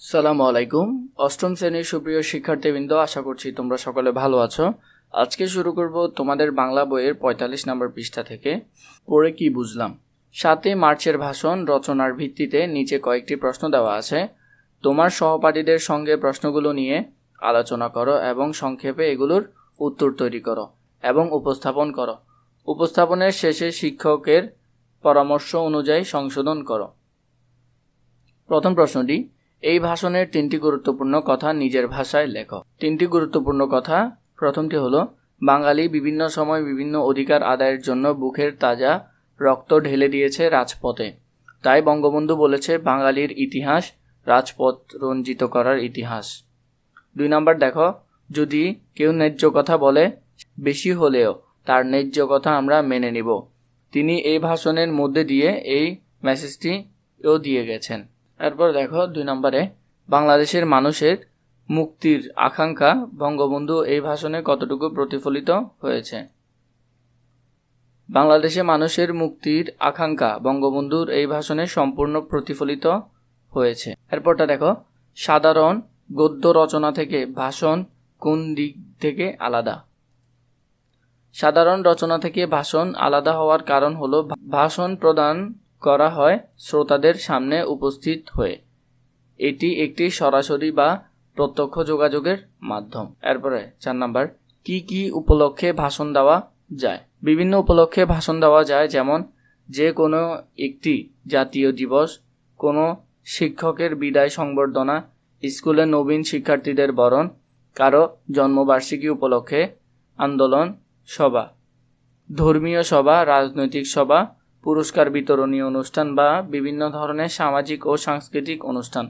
সালামু আলাইকুম। অষ্টম শ্রেণীর সুপ্রিয় শিক্ষার্থীবৃন্দ, আশা করছি তোমরা সকলে ভালো আছো। আজকে শুরু করব তোমাদের বাংলা বইয়ের ৪৫ নম্বর পৃষ্ঠা থেকে। পড়ে কি বুঝলাম। ৭ মার্চের ভাষণ রচনার ভিত্তিতে নিচে কয়েকটি প্রশ্ন দেওয়া আছে। তোমার সহপাঠীদের সঙ্গে প্রশ্নগুলো নিয়ে আলোচনা করো এবং সংক্ষেপে এগুলোর উত্তর তৈরি করো এবং উপস্থাপন করো। উপস্থাপনের শেষে শিক্ষকের পরামর্শ অনুযায়ী সংশোধন করো। প্রথম প্রশ্নটি, এই ভাষণের ৩টি গুরুত্বপূর্ণ কথা নিজের ভাষায় লেখো। ৩টি গুরুত্বপূর্ণ কথা। প্রথমটি হলো, বাঙালি বিভিন্ন সময় বিভিন্ন অধিকার আদায়ের জন্য বুকের তাজা রক্ত ঢেলে দিয়েছে রাজপথে। তাই বঙ্গবন্ধু বলেছে, বাঙালির ইতিহাস রাজপথ রঞ্জিত করার ইতিহাস। ২ নম্বর দেখো, যদি কেউ ন্যায্য কথা বলে, বেশি হলেও তার ন্যায্য কথা আমরা মেনে নিব। তিনি এই ভাষণের মধ্যে দিয়ে এই মেসেজটিও দিয়ে গেছেন। এরপর দেখো ২ নম্বরে, বাংলাদেশের মানুষের মুক্তির আকাঙ্ক্ষা বঙ্গবন্ধু এই ভাষণে কতটুকু প্রতিফলিত হয়েছে। বাংলাদেশের মানুষের মুক্তির আকাঙ্ক্ষা বঙ্গবন্ধুর এই ভাষণে সম্পূর্ণ প্রতিফলিত হয়েছে। এরপরটা দেখো, সাধারণ গদ্য রচনা থেকে ভাষণ কোন দিক থেকে আলাদা। সাধারণ রচনা থেকে ভাষণ আলাদা হওয়ার কারণ হলো, ভাষণ প্রদান করা হয় শ্রোতাদের সামনে উপস্থিত হয়ে। এটি একটি সরাসরি বা প্রত্যক্ষ যোগাযোগের মাধ্যম। এরপরে ৪ নম্বর, কি কি উপলক্ষে ভাষণ দেওয়া যায়। বিভিন্ন উপলক্ষে ভাষণ দেওয়া যায়, যেমন যে কোনো একটি জাতীয় দিবস, কোনো শিক্ষকের বিদায় সংবর্ধনা, স্কুলে নবীন শিক্ষার্থীদের বরণ, কারো জন্মবার্ষিকী উপলক্ষে, আন্দোলন সভা, ধর্মীয় সভা, রাজনৈতিক সভা, পুরস্কার বিতরণী অনুষ্ঠান বা বিভিন্ন ধরনের সামাজিক ও সাংস্কৃতিক অনুষ্ঠান।